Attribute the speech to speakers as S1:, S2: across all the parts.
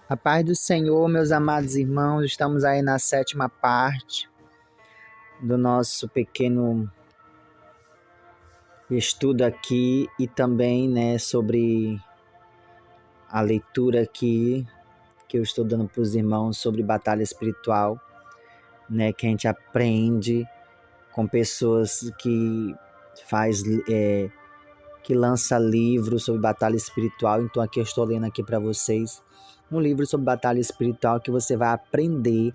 S1: A paz do Senhor, meus amados irmãos, estamos aí na 7ª parte do nosso pequeno estudo aqui e também, sobre a leitura aqui que eu estou dando para os irmãos sobre batalha espiritual, que a gente aprende com pessoas que que lança livros sobre batalha espiritual. Então aqui eu estou lendo aqui para vocês um livro sobre batalha espiritual que você vai aprender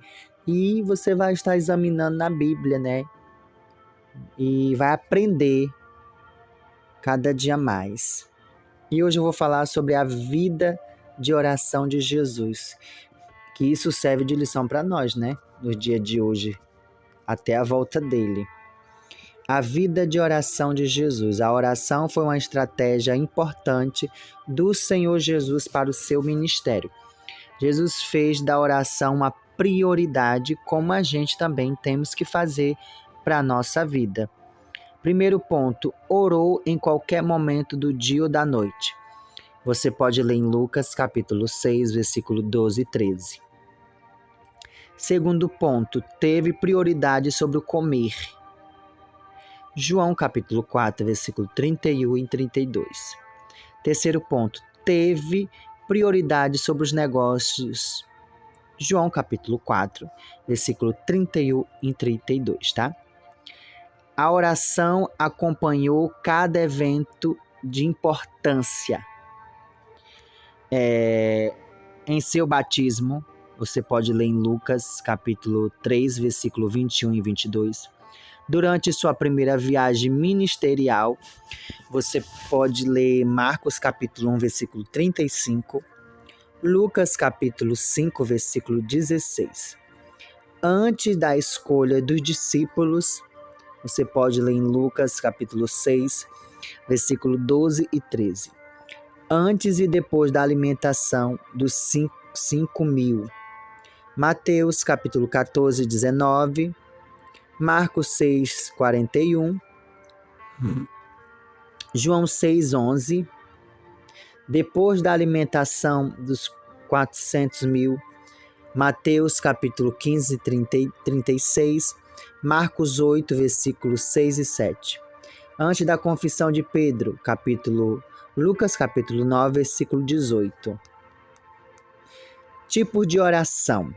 S1: e você vai estar examinando na Bíblia, e vai aprender cada dia mais. E hoje eu vou falar sobre a vida de oração de Jesus, que isso serve de lição para nós, no dia de hoje, até a volta dele. A vida de oração de Jesus. A oração foi uma estratégia importante do Senhor Jesus para o seu ministério. Jesus fez da oração uma prioridade, como a gente também temos que fazer para a nossa vida. Primeiro ponto, orou em qualquer momento do dia ou da noite. Você pode ler em Lucas capítulo 6, versículo 12 e 13. Segundo ponto, teve prioridade sobre o comer. João capítulo 4, versículo 31 e 32. Terceiro ponto, teve prioridade sobre os negócios. João capítulo 4, versículo 31 e 32, tá? A oração acompanhou cada evento de importância. Em seu batismo, você pode ler em Lucas capítulo 3, versículo 21 e 22. Durante sua primeira viagem ministerial, você pode ler Marcos capítulo 1, versículo 35, Lucas capítulo 5, versículo 16. Antes da escolha dos discípulos, você pode ler em Lucas capítulo 6, versículo 12 e 13. Antes e depois da alimentação dos 5.000. Mateus capítulo 14, 19. Marcos 6, 41, João 6, 11, depois da alimentação dos 400.000, Mateus capítulo 15, 36, Marcos 8, versículos 6 e 7. Antes da confissão de Pedro, Lucas capítulo 9, versículo 18. Tipos de oração.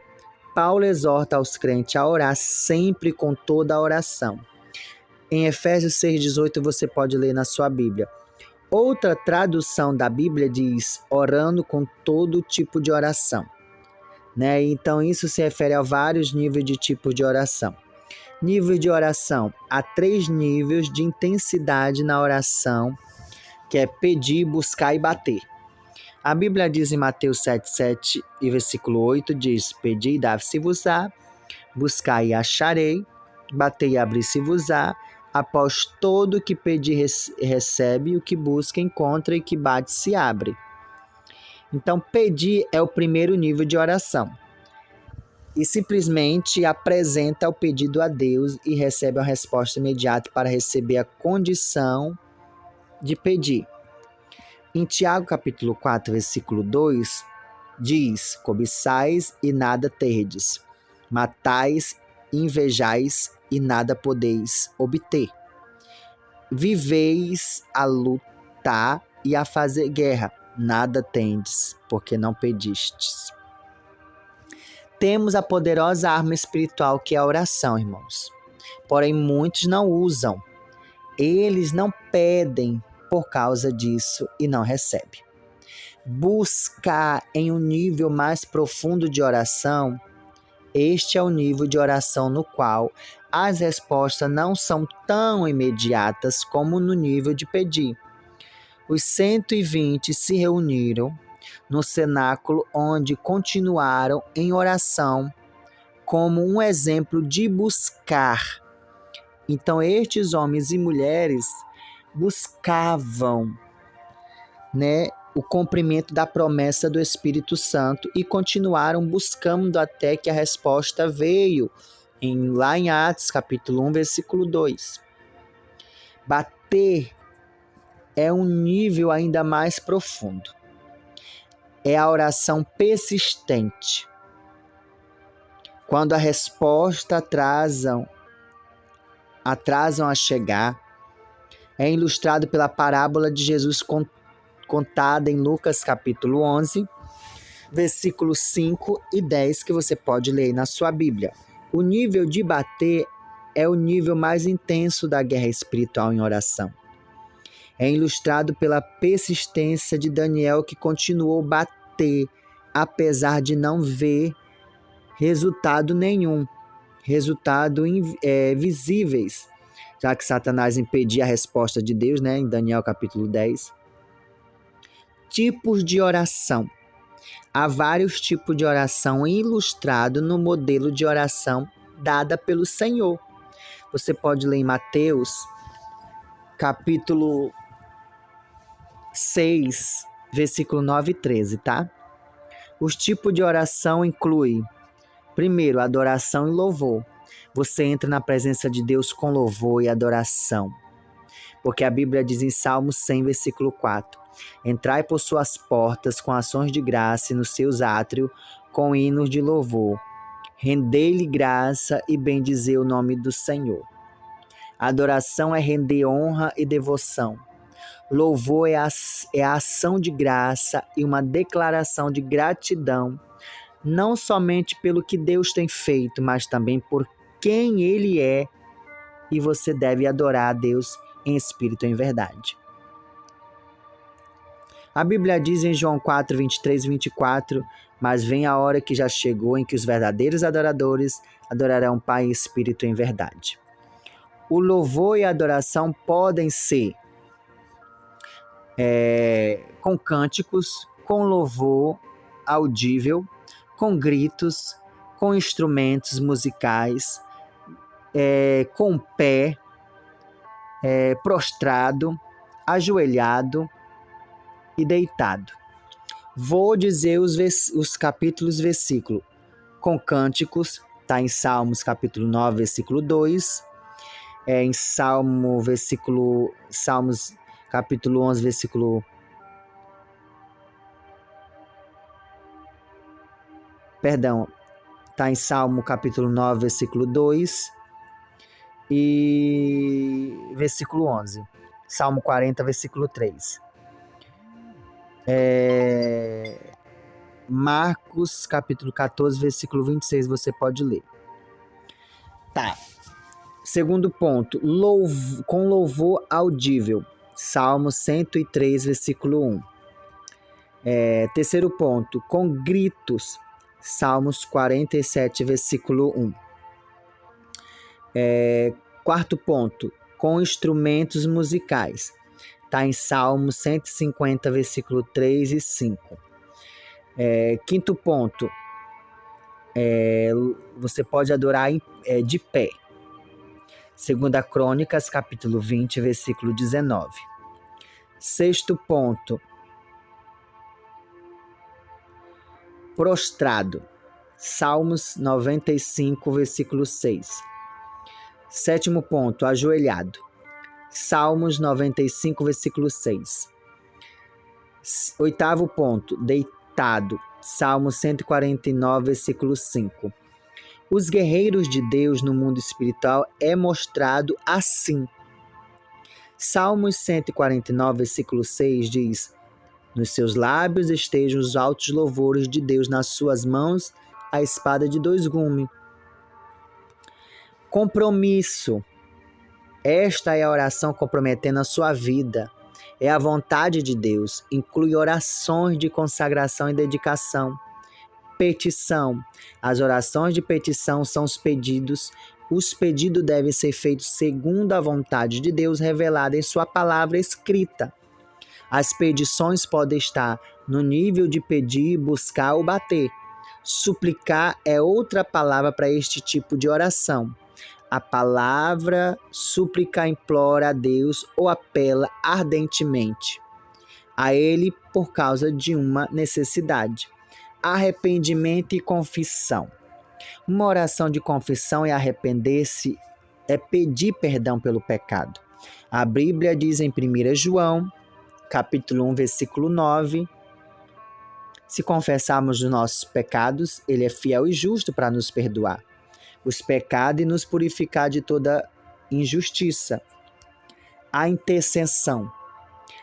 S1: Paulo exorta aos crentes a orar sempre com toda a oração. Em Efésios 6,18 você pode ler na sua Bíblia. Outra tradução da Bíblia diz orando com todo tipo de oração. Então isso se refere a vários níveis de tipos de oração. Nível de oração. Há 3 níveis de intensidade na oração, que é pedir, buscar e bater. A Bíblia diz em Mateus 7 e versículo 8, diz: Pedi e dar-se-vos-á, buscai e acharei, batei e abrir-se-vos-á, após todo o que pedi recebe, o que busca encontra e que bate se abre. Então, pedir é o primeiro nível de oração. E simplesmente apresenta o pedido a Deus e recebe uma resposta imediata para receber a condição de pedir. Em Tiago capítulo 4, versículo 2, diz: Cobiçais e nada terdes, matais, invejais e nada podeis obter. Viveis a lutar e a fazer guerra, nada tendes, porque não pedistes. Temos a poderosa arma espiritual que é a oração, irmãos. Porém, muitos não usam. Eles não pedem por causa disso e não recebe. Buscar em um nível mais profundo de oração, este é o nível de oração no qual as respostas não são tão imediatas como no nível de pedir. Os 120 se reuniram no cenáculo, onde continuaram em oração como um exemplo de buscar. Então estes homens e mulheres buscavam, o cumprimento da promessa do Espírito Santo e continuaram buscando até que a resposta veio, lá em Atos capítulo 1, versículo 2. Bater é um nível ainda mais profundo. é a oração persistente. Quando a resposta atrasam a chegar, é ilustrado pela parábola de Jesus contada em Lucas capítulo 11, versículos 5 e 10, que você pode ler na sua Bíblia. O nível de bater é o nível mais intenso da guerra espiritual em oração. É ilustrado pela persistência de Daniel, que continuou a bater, apesar de não ver resultado nenhum, visíveis, já que Satanás impedia a resposta de Deus, né, em Daniel capítulo 10. Tipos de oração. Há vários tipos de oração ilustrado no modelo de oração dada pelo Senhor. Você pode ler em Mateus, capítulo 6, versículo 9 e 13, tá? Os tipos de oração incluem, primeiro, adoração e louvor. Você entra na presença de Deus com louvor e adoração. Porque a Bíblia diz em Salmos 100, versículo 4, entrai por suas portas com ações de graça e nos seus átrios com hinos de louvor. Rendei-lhe graça e bendizer o nome do Senhor. Adoração é render honra e devoção. Louvor é a ação de graça e uma declaração de gratidão, não somente pelo que Deus tem feito, mas também por quem Ele é, e você deve adorar a Deus em espírito e em verdade. A Bíblia diz em João 4, 23 e 24, mas vem a hora que já chegou em que os verdadeiros adoradores adorarão o Pai em espírito e em verdade. O louvor e a adoração podem ser com cânticos, com louvor audível, com gritos, com instrumentos musicais, com pé, prostrado, ajoelhado e deitado. Vou dizer os capítulos, versículo. Com cânticos, está em Salmos capítulo 9, versículo 2, em Salmos capítulo 11, versículo... Perdão, está em Salmo capítulo 9, versículo 2 e versículo 11. Salmo 40, versículo 3. Marcos capítulo 14, versículo 26, você pode ler. Tá. Segundo ponto, com louvor audível. Salmo 103, versículo 1. Terceiro ponto, com gritos. Salmos 47, versículo 1. Quarto ponto, com instrumentos musicais. Está em Salmos 150, versículo 3 e 5. Quinto ponto, você pode adorar de pé. Segunda Crônicas, capítulo 20, versículo 19. Sexto ponto, prostrado. Salmos 95, versículo 6. Sétimo ponto, ajoelhado. Salmos 95, versículo 6. Oitavo ponto, deitado. Salmos 149, versículo 5. Os guerreiros de Deus no mundo espiritual é mostrado assim. Salmos 149, versículo 6 diz: nos seus lábios estejam os altos louvores de Deus, nas suas mãos a espada de dois gumes. Compromisso. Esta é a oração comprometendo a sua vida. É a vontade de Deus. Inclui orações de consagração e dedicação. Petição. As orações de petição são os pedidos. Os pedidos devem ser feitos segundo a vontade de Deus revelada em sua palavra escrita. As petições podem estar no nível de pedir, buscar ou bater. Suplicar é outra palavra para este tipo de oração. A palavra súplica implora a Deus ou apela ardentemente a Ele por causa de uma necessidade. Arrependimento e confissão. Uma oração de confissão e arrepender-se é pedir perdão pelo pecado. A Bíblia diz em 1 João, capítulo 1, versículo 9, Se confessarmos os nossos pecados, Ele é fiel e justo para nos perdoar os pecados e nos purificar de toda injustiça. A intercessão.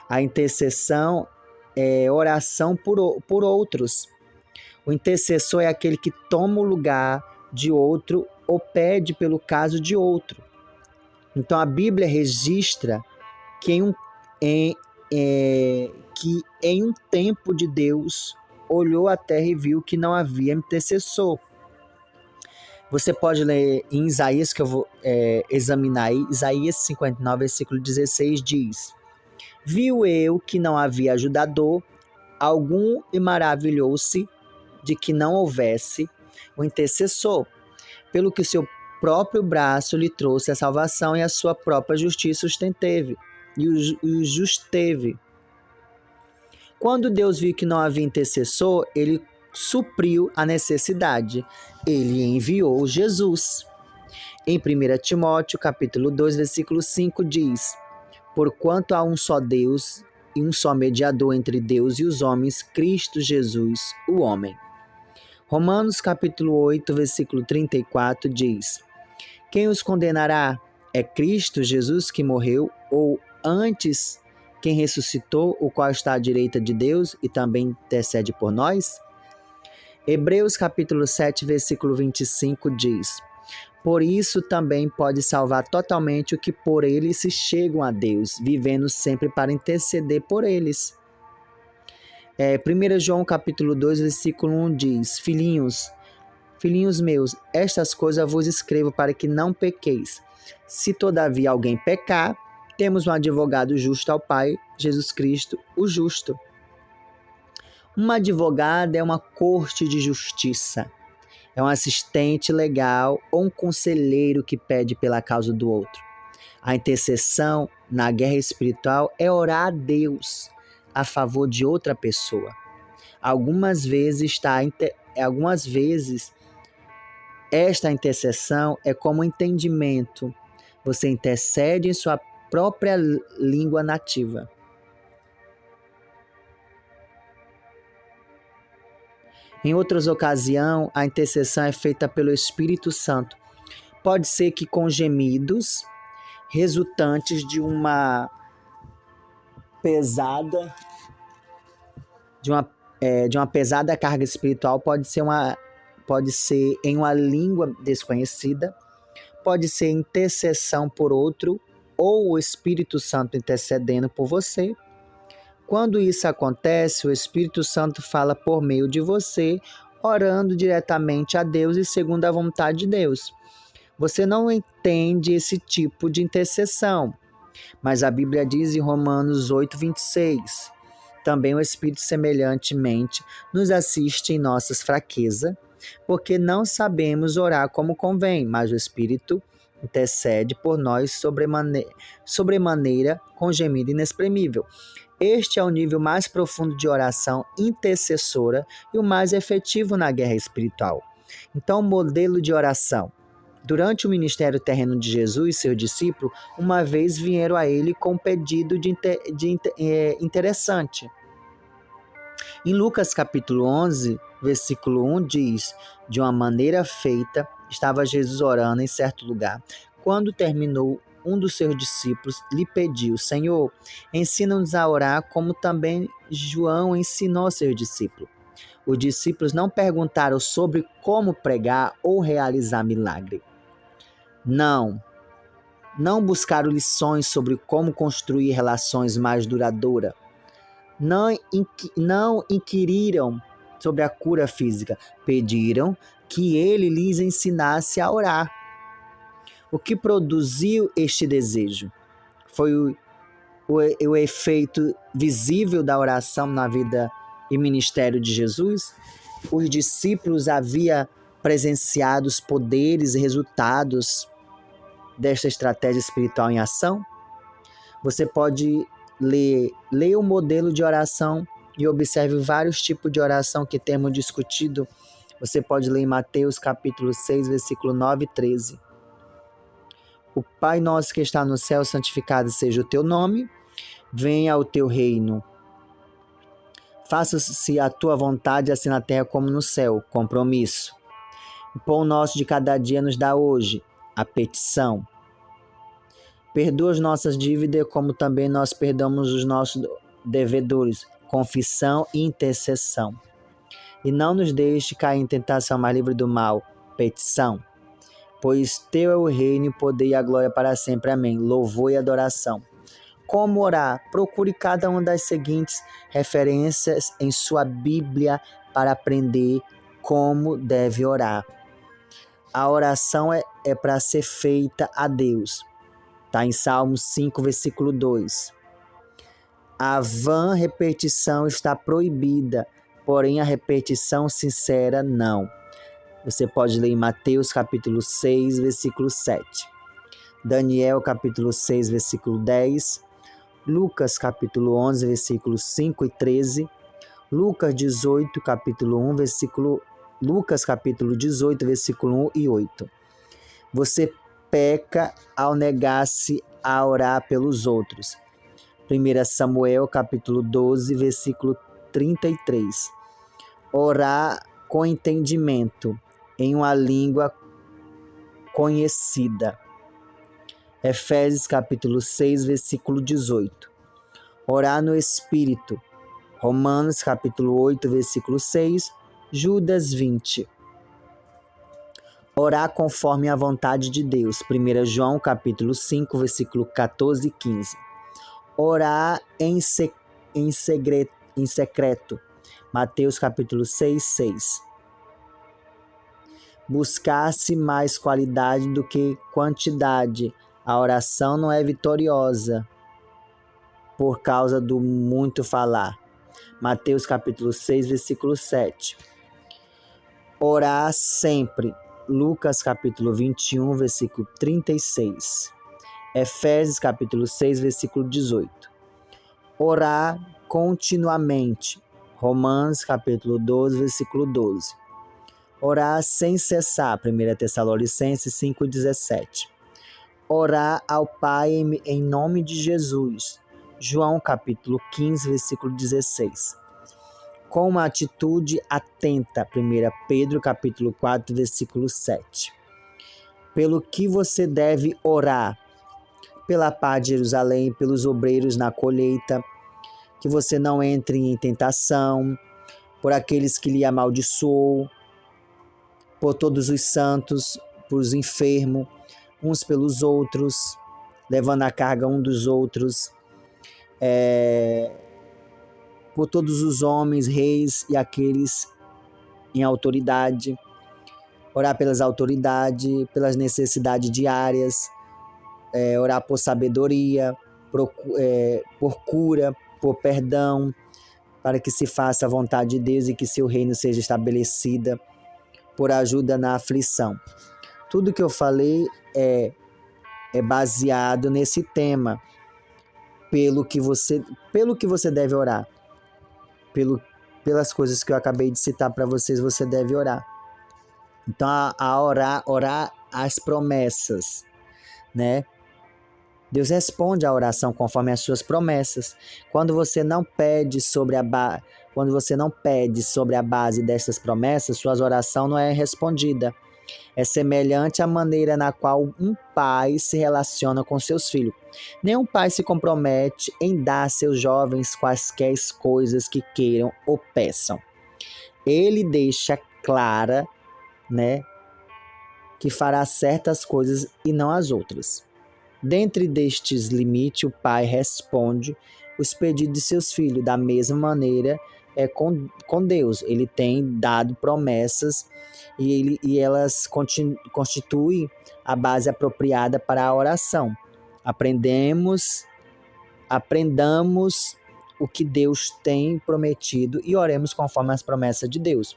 S1: A intercessão é oração por outros. O intercessor é aquele que toma o lugar de outro ou pede pelo caso de outro. Então a Bíblia registra que em um tempo de Deus olhou a terra e viu que não havia intercessor. Você pode ler em Isaías, que eu vou examinar aí, Isaías 59, versículo 16 diz: Viu eu que não havia ajudador algum e maravilhou-se de que não houvesse o intercessor, pelo que o seu próprio braço lhe trouxe a salvação e a sua própria justiça sustenteve e o justeve. Quando Deus viu que não havia intercessor, ele supriu a necessidade. Ele enviou Jesus. Em 1 Timóteo, capítulo 2, versículo 5 diz: Porquanto há um só Deus e um só mediador entre Deus e os homens, Cristo Jesus, o homem. Romanos, capítulo 8, versículo 34 diz: Quem os condenará? É Cristo Jesus que morreu, ou antes quem ressuscitou, o qual está à direita de Deus e também intercede por nós? Hebreus capítulo 7, versículo 25 diz: Por isso também pode salvar totalmente o que por ele se chegam a Deus, vivendo sempre para interceder por eles. 1 João capítulo 2, versículo 1 diz: Filhinhos meus, estas coisas vos escrevo para que não pequeis. Se todavia alguém pecar, temos um advogado justo ao Pai, Jesus Cristo, o justo. Uma advogada é uma corte de justiça. É um assistente legal ou um conselheiro que pede pela causa do outro. A intercessão na guerra espiritual é orar a Deus a favor de outra pessoa. Algumas vezes esta intercessão é como entendimento. Você intercede em sua própria língua nativa. Em outras ocasiões, a intercessão é feita pelo Espírito Santo. Pode ser que com gemidos resultantes de uma pesada carga espiritual, pode ser em uma língua desconhecida, pode ser intercessão por outro ou o Espírito Santo intercedendo por você. Quando isso acontece, o Espírito Santo fala por meio de você, orando diretamente a Deus e segundo a vontade de Deus. Você não entende esse tipo de intercessão, mas a Bíblia diz em Romanos 8, 26, também o Espírito semelhantemente nos assiste em nossas fraquezas, porque não sabemos orar como convém, mas o Espírito intercede por nós sobremaneira com gemido inexprimível. Este é o nível mais profundo de oração intercessora e o mais efetivo na guerra espiritual. Então, o modelo de oração. Durante o ministério terreno de Jesus, seus discípulos, uma vez vieram a ele com um pedido interessante. Em Lucas capítulo 11, versículo 1 diz: De uma maneira feita, estava Jesus orando em certo lugar. Quando terminou, um dos seus discípulos lhe pediu: Senhor, ensina-nos a orar como também João ensinou aos seus discípulos. Os discípulos não perguntaram sobre como pregar ou realizar milagre. Não buscaram lições sobre como construir relações mais duradouras. Não inquiriram sobre a cura física. Pediram que ele lhes ensinasse a orar. O que produziu este desejo? Foi o efeito visível da oração na vida e ministério de Jesus? Os discípulos haviam presenciado os poderes e resultados desta estratégia espiritual em ação? Você pode ler o modelo de oração e observe vários tipos de oração que temos discutido. Você pode ler em Mateus capítulo 6, versículo 9 e 13. O Pai nosso que está no céu, santificado seja o teu nome. Venha o teu reino. Faça-se a tua vontade, assim na terra como no céu. Compromisso. O pão nosso de cada dia nos dá hoje. A petição. Perdoa as nossas dívidas, como também nós perdoamos os nossos devedores. Confissão e intercessão. E não nos deixe cair em tentação, mas livre do mal. Petição. Pois teu é o reino, o poder e a glória para sempre. Amém. Louvor e adoração. Como orar? Procure cada uma das seguintes referências em sua Bíblia para aprender como deve orar. A oração é para ser feita a Deus. Está em Salmos 5, versículo 2. A vã repetição está proibida, porém a repetição sincera não. Você pode ler em Mateus capítulo 6, versículo 7. Daniel capítulo 6, versículo 10. Lucas capítulo 11, versículos 5 e 13. Lucas 18, capítulo 1, Lucas capítulo 18, versículo 1 e 8. Você peca ao negar-se a orar pelos outros. 1 Samuel capítulo 12, versículo 33. Orar com entendimento em uma língua conhecida. Efésios capítulo 6, versículo 18. Orar no Espírito. Romanos capítulo 8, versículo 6. Judas 20. Orar conforme a vontade de Deus. 1 João capítulo 5, versículo 14 e 15. Orar em secreto. Mateus capítulo 6, 6. Buscar-se mais qualidade do que quantidade. A oração não é vitoriosa por causa do muito falar. Mateus capítulo 6, versículo 7. Orar sempre. Lucas capítulo 21, versículo 36. Efésios capítulo 6, versículo 18. Orar continuamente. Romanos capítulo 12, versículo 12. Orar sem cessar. 1 Tessalonicenses 5, 17. Orar ao Pai em nome de Jesus. João capítulo 15, versículo 16. Com uma atitude atenta. 1 Pedro capítulo 4, versículo 7. Pelo que você deve orar? Pela paz de Jerusalém, pelos obreiros na colheita, que você não entre em tentação, por aqueles que lhe amaldiçoou, por todos os santos, por os enfermos, uns pelos outros, levando a carga um dos outros, por todos os homens, reis e aqueles em autoridade. Orar pelas autoridades, pelas necessidades diárias, orar por sabedoria, por cura, por perdão, para que se faça a vontade de Deus e que seu reino seja estabelecida, por ajuda na aflição. Tudo que eu falei é baseado nesse tema, pelo que você deve orar, pelas coisas que eu acabei de citar para vocês, você deve orar. Então, orar as promessas, né? Deus responde à oração conforme as suas promessas. Quando você não pede sobre a base dessas promessas, sua oração não é respondida. É semelhante à maneira na qual um pai se relaciona com seus filhos. Nenhum pai se compromete em dar a seus jovens quaisquer coisas que queiram ou peçam. Ele deixa clara, né, que fará certas coisas e não as outras. Dentre destes limites, o pai responde os pedidos de seus filhos. Da mesma maneira, com Deus. Ele tem dado promessas e elas constituem a base apropriada para a oração. Aprendamos o que Deus tem prometido e oremos conforme as promessas de Deus.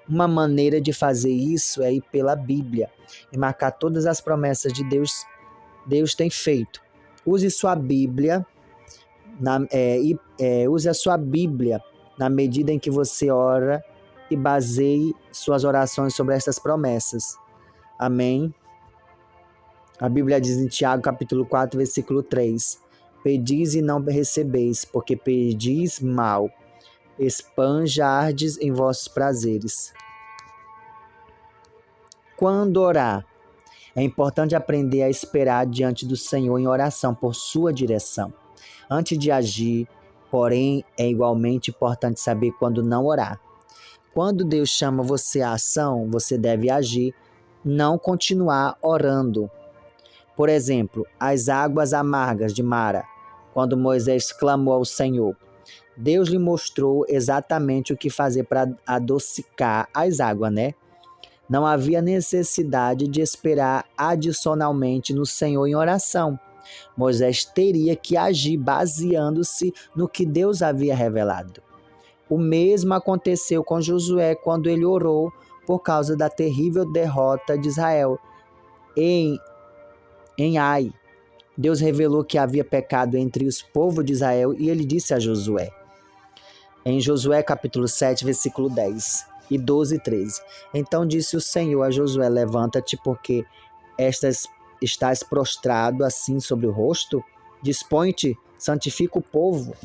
S1: Uma maneira de fazer isso é ir pela Bíblia e marcar todas as promessas de Deus tem feito. Use sua Bíblia, use a sua Bíblia na medida em que você ora e baseie suas orações sobre essas promessas. Amém? A Bíblia diz em Tiago capítulo 4, versículo 3: Pedis e não recebeis, porque pedis mal, espanjardes em vossos prazeres. Quando orar? É importante aprender a esperar diante do Senhor em oração por sua direção. Antes de agir, porém, é igualmente importante saber quando não orar. Quando Deus chama você à ação, você deve agir, não continuar orando. Por exemplo, as águas amargas de Mara, quando Moisés clamou ao Senhor. Deus lhe mostrou exatamente o que fazer para adocicar as águas, né? Não havia necessidade de esperar adicionalmente no Senhor em oração. Moisés teria que agir baseando-se no que Deus havia revelado. O mesmo aconteceu com Josué quando ele orou por causa da terrível derrota de Israel em Ai. Deus revelou que havia pecado entre os povos de Israel e ele disse a Josué, em Josué capítulo 7, versículo 10 e 12 e 13. Então disse o Senhor a Josué, levanta-te, porque estás prostrado assim sobre o rosto? Dispõe-te, santifica o povo.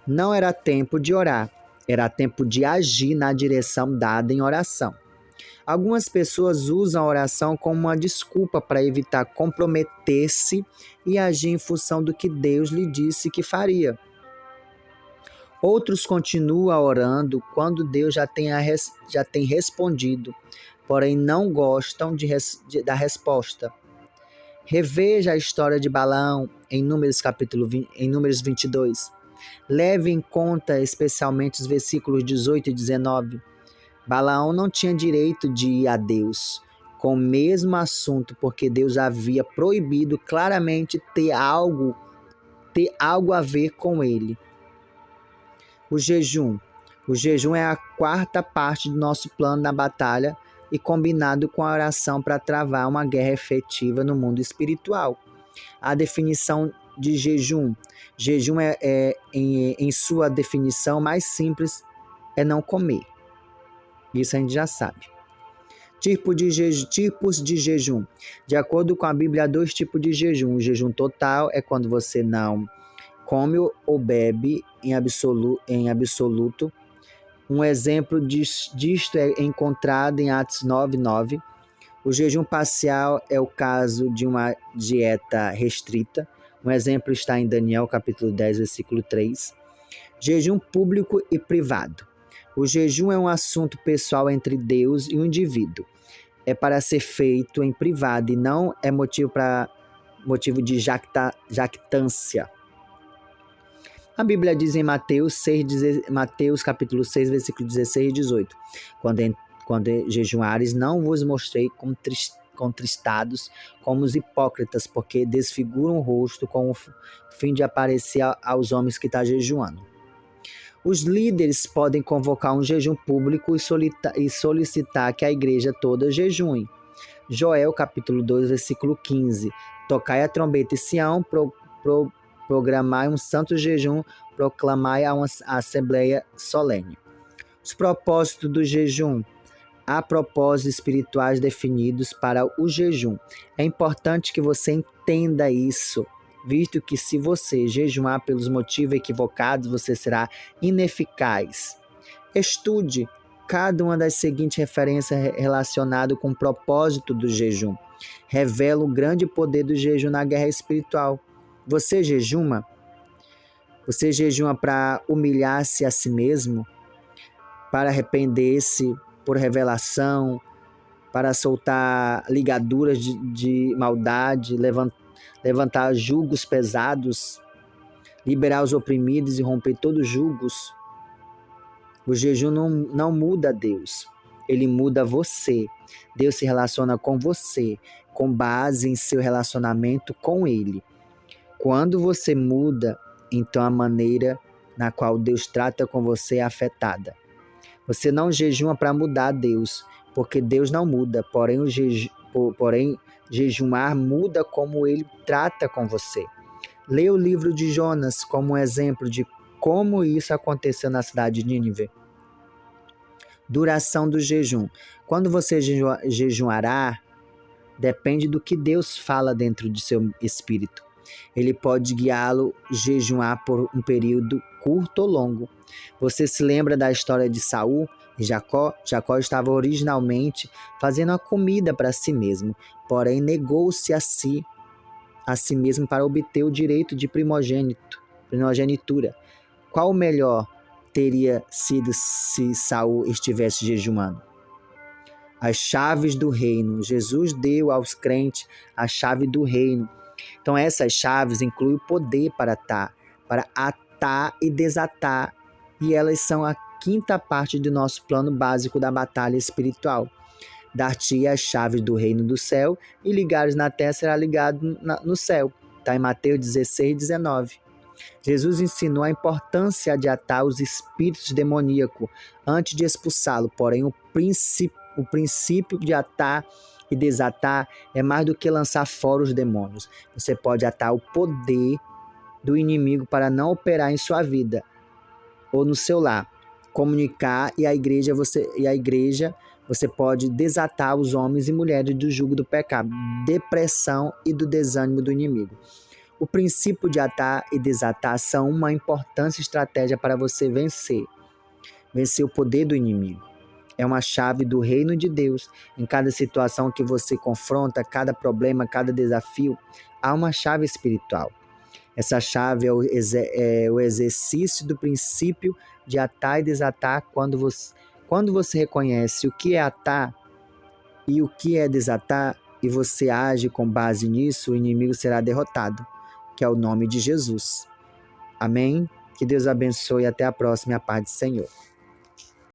S1: Não era tempo de orar, era tempo de agir na direção dada em oração. Algumas pessoas usam a oração como uma desculpa para evitar comprometer-se e agir em função do que Deus lhe disse que faria. Outros continuam orando quando Deus já tem respondido, porém não gostam da resposta. Reveja a história de Balaão em Números 22. Leve em conta especialmente os versículos 18 e 19. Balaão não tinha direito de ir a Deus com o mesmo assunto, porque Deus havia proibido claramente ter algo a ver com ele. O jejum. O jejum é a quarta parte do nosso plano na batalha e combinado com a oração para travar uma guerra efetiva no mundo espiritual. A definição de jejum. Jejum em sua definição mais simples, é não comer. Isso a gente já sabe. Tipos de jejum. De acordo com a Bíblia, há 2 tipos de jejum. O jejum total é quando você não come ou bebe em absoluto. Um exemplo disto é encontrado em Atos 9:9. O jejum parcial é o caso de uma dieta restrita. Um exemplo está em Daniel capítulo 10, versículo 3. Jejum público e privado. O jejum é um assunto pessoal entre Deus e o indivíduo. É para ser feito em privado e não é motivo de jactância. A Bíblia diz em Mateus capítulo 6, versículo 16 e 18. Quando jejuares, não vos mostrei contristados como os hipócritas, porque desfiguram o rosto com o fim de aparecer aos homens que estão jejuando. Os líderes podem convocar um jejum público e solicitar que a igreja toda jejue. Joel capítulo 2, versículo 15. Tocai a trombeta em Sião, programai um santo jejum, proclamai a uma assembleia solene. Os propósitos do jejum. Há propósitos espirituais definidos para o jejum. É importante que você entenda isso, visto que se você jejuar pelos motivos equivocados, você será ineficaz. Estude cada uma das seguintes referências relacionadas com o propósito do jejum. Revela o grande poder do jejum na guerra espiritual. Você jejuma? Você jejuma para humilhar-se a si mesmo? Para arrepender-se por revelação? Para soltar ligaduras de maldade? Levantar julgos pesados? Liberar os oprimidos e romper todos os julgos? O jejum não muda Deus. Ele muda você. Deus se relaciona com você, com base em seu relacionamento com Ele. Quando você muda, então a maneira na qual Deus trata com você é afetada. Você não jejuma para mudar Deus, porque Deus não muda, porém jejuar muda como Ele trata com você. Leia o livro de Jonas como um exemplo de como isso aconteceu na cidade de Nínive. Duração do jejum. Quando você jejuará, depende do que Deus fala dentro de seu espírito. Ele pode guiá-lo a jejuar por um período curto ou longo. Você se lembra da história de Saul e Jacó? Jacó estava originalmente fazendo a comida para si mesmo, porém negou-se a si mesmo para obter o direito de primogenitura. Qual melhor teria sido se Saul estivesse jejuando? As chaves do reino. Jesus deu aos crentes a chave do reino. Então essas chaves incluem o poder para atar e desatar, e elas são a quinta parte do nosso plano básico da batalha espiritual. Dar-te as chaves do reino do céu, e ligares na terra será ligado no céu. Está em Mateus 16, 19. Jesus ensinou a importância de atar os espíritos demoníacos antes de expulsá-lo, porém o princípio de atar e desatar é mais do que lançar fora os demônios. Você pode atar o poder do inimigo para não operar em sua vida ou no seu lar. Comunicar e a igreja você pode desatar os homens e mulheres do jugo do pecado, depressão e do desânimo do inimigo. O princípio de atar e desatar são uma importante estratégia para você vencer o poder do inimigo. É uma chave do reino de Deus. Em cada situação que você confronta, cada problema, cada desafio, há uma chave espiritual. Essa chave é o exercício do princípio de atar e desatar quando você reconhece o que é atar e o que é desatar e você age com base nisso, o inimigo será derrotado, que é o nome de Jesus. Amém? Que Deus abençoe e até a próxima, a paz do Senhor.